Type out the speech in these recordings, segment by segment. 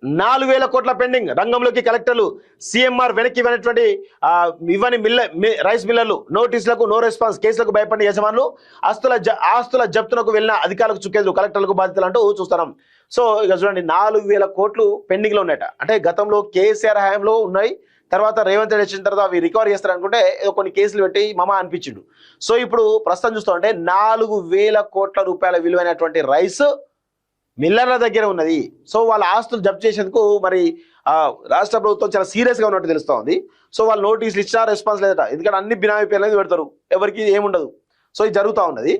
4000 కోట్ల పెండింగ్. రంగంలోకి కలెక్టర్లు. సీఎంఆర్ వెనక్కి ఇవ్వనటువంటి ఇవ్వని రైస్ మిల్లర్లు. నోటీసులకు నో రెస్పాన్స్. కేసులకు భయపడిన యజమానులు. ఆస్తుల జప్తునకు వెళ్ళిన అధికారులకు చుక్కేందుకు కలెక్టర్లకు బాధ్యతలు అంటూ చూస్తున్నాం. సో ఇక చూడండి 4000 కోట్లు పెండింగ్ లో ఉన్నాయట. అంటే గతంలో కేసీఆర్ హయాంలో ఉన్నాయి. తర్వాత రేవంత్ రెడ్డి వచ్చిన తర్వాత అవి రికవర్ చేస్తారనుకుంటే ఏదో కొన్ని కేసులు పెట్టి మమ అనిపించిండు. సో ఇప్పుడు ప్రస్తుతం చూస్తామంటే 4000 కోట్ల రూపాయల విలువైనటువంటి రైస్ మిల్లర్ల దగ్గర ఉన్నది. సో వాళ్ళ ఆస్తులు జప్తు చేసేందుకు మరి రాష్ట్ర ప్రభుత్వం చాలా సీరియస్గా ఉన్నట్టు తెలుస్తూ ఉంది. సో వాళ్ళు నోటీసులు ఇచ్చినా రెస్పాన్స్ లేదట. ఎందుకంటే అన్ని బినామీ పేర్లు పెడతారు, ఎవరికి ఏముండదు. సో ఇది జరుగుతూ ఉన్నది.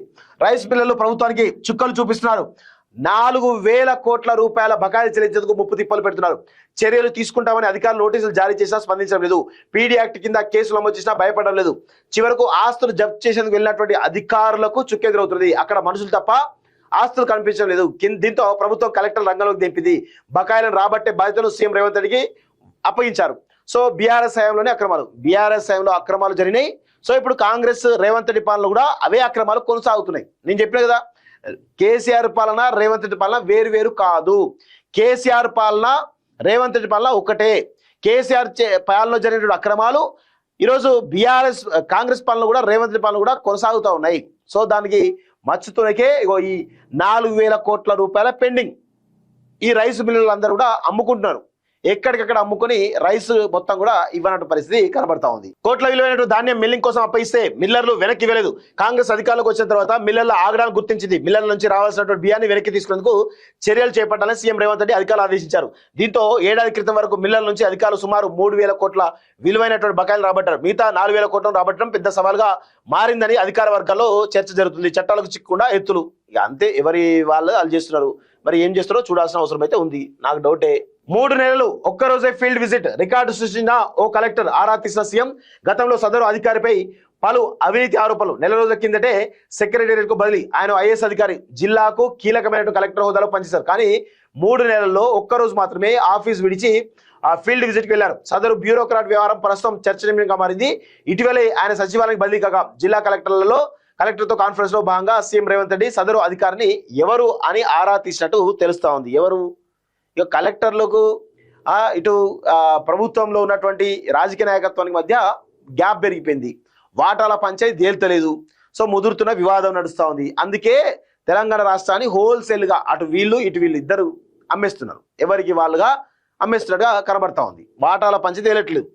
రైస్ మిల్లర్లు ప్రభుత్వానికి చుక్కలు చూపిస్తున్నారు. 4000 కోట్ల రూపాయల బకాయిలు చెల్లించేందుకు ముప్పు తిప్పలు పెడుతున్నారు. చర్యలు తీసుకుంటామని అధికారులు నోటీసులు జారీ చేసినా స్పందించడం లేదు. పీడీ యాక్ట్ కింద కేసులు నమోదు చేసినా భయపడడం లేదు. చివరకు ఆస్తులు జప్తు చేసేందుకు వెళ్ళినటువంటి అధికారులకు చుక్కెదురవుతుంది. అక్కడ మనుషులు తప్ప ఆస్తులు కనిపించడం లేదు. దీంతో ప్రభుత్వం కలెక్టర్ రంగంలోకి దింపింది. బకాయిలను రాబట్టే బాధ్యతను సీఎం రేవంత్ రెడ్డికి అప్పగించారు. సో బీఆర్ఎస్ హయాంలోనే అక్రమాలు జరిగినాయి. సో ఇప్పుడు కాంగ్రెస్ రేవంత్ రెడ్డి పాలన కూడా అవే అక్రమాలు కొనసాగుతున్నాయి. నేను చెప్పిన కదా, కేసీఆర్ పాలన రేవంత్ రెడ్డి పాలన వేరు వేరు కాదు. కేసీఆర్ పాలన రేవంత్ రెడ్డి పాలన ఒకటే. కేసీఆర్ పాలనలో జరిగినటువంటి అక్రమాలు ఈరోజు బీఆర్ఎస్ కాంగ్రెస్ పాలన కూడా రేవంత్ రెడ్డి పాలన కూడా కొనసాగుతూ ఉన్నాయి. సో దానికి మచ్చుతోనకే ఈ 4000 కోట్ల రూపాయల పెండింగ్. ఈ రైస్ మిల్లులు అందరూ కూడా అమ్ముకుంటున్నారు. ఎక్కడికక్కడ అమ్ముకొని రైస్ మొత్తం కూడా ఇవ్వనట్టు పరిస్థితి కనబడతా ఉంది. కోట్ల విలువైనటువంటి ధాన్యం మిల్లింగ్ కోసం అప్పగిస్తే మిల్లర్లు వెనక్కి ఇవ్వలేదు. కాంగ్రెస్ అధికారులకు వచ్చిన తర్వాత మిల్లర్ల ఆగడాన్ని గుర్తించింది. మిల్లర్ల నుంచి రావాల్సినటువంటి బియ్యాన్ని వెనక్కి తీసుకునేందుకు చర్యలు చేపట్టాలని సీఎం రేవంత్ రెడ్డి అధికారులు ఆదేశించారు. దీంతో ఏడాది క్రితం వరకు మిల్లర్ల నుంచి అధికారులు సుమారు 3000 కోట్ల విలువైనటువంటి బకాయిలు రాబట్టారు. మిగతా 4000 కోట్లను రాబట్టడం పెద్ద సవాల్గా మారిందని అధికార వర్గాల్లో చర్చ జరుగుతుంది. చట్టాలకు చిక్కకుండా ఎత్తులు ఇక అంతే, ఎవరి వాళ్ళు చేస్తున్నారు. మరి ఏం చేస్తారో చూడాల్సిన అవసరం అయితే ఉంది. నాకు డౌటే. 3 నెలలు ఒక్కరోజే ఫీల్డ్ విజిట్ రికార్డు సృష్టించిన ఓ కలెక్టర్. ఆరా తీసిన సీఎం. గతంలో సదరు అధికారిపై పలు అవినీతి ఆరోపణలు. నెల రోజుల కిందటే సెక్రటేరియట్ కు బదిలీ. ఆయన ఐఏఎస్ అధికారి, జిల్లాకు కీలకమైన కలెక్టర్ హోదాలో పనిచేశారు. కానీ 3 నెలల్లో ఒక్కరోజు మాత్రమే ఆఫీస్ విడిచి ఫీల్డ్ విజిట్కి వెళ్లారు. సదరు బ్యూరోక్రాట్ వ్యవహారం ప్రస్తుతం చర్చనీయాంశంగా మారింది. ఇటీవలే ఆయన సచివాలయానికి బదిలీ కాగా జిల్లా కలెక్టర్తో కాన్ఫరెన్స్ లో భాగంగా సీఎం రేవంత్ రెడ్డి సదరు అధికారిని ఎవరు అని ఆరా తీసినట్టు తెలుస్తా ఉంది. ఎవరు? ఇక కలెక్టర్లకు ఇటు ప్రభుత్వంలో ఉన్నటువంటి రాజకీయ నాయకత్వానికి మధ్య గ్యాప్ పెరిగిపోయింది. వాటాల పంచాయతీ తేల్తలేదు. సో ముదురుతున్న వివాదం నడుస్తూ ఉంది. అందుకే తెలంగాణ రాష్ట్రాన్ని హోల్సేల్గా అటు వీళ్ళు ఇటు వీళ్ళు ఇద్దరు అమ్మేస్తున్నారు. ఎవరికి వాళ్ళుగా అమ్మేస్తున్నట్టుగా కనబడతా ఉంది. వాటాల పంచాయతీ తేలట్లేదు.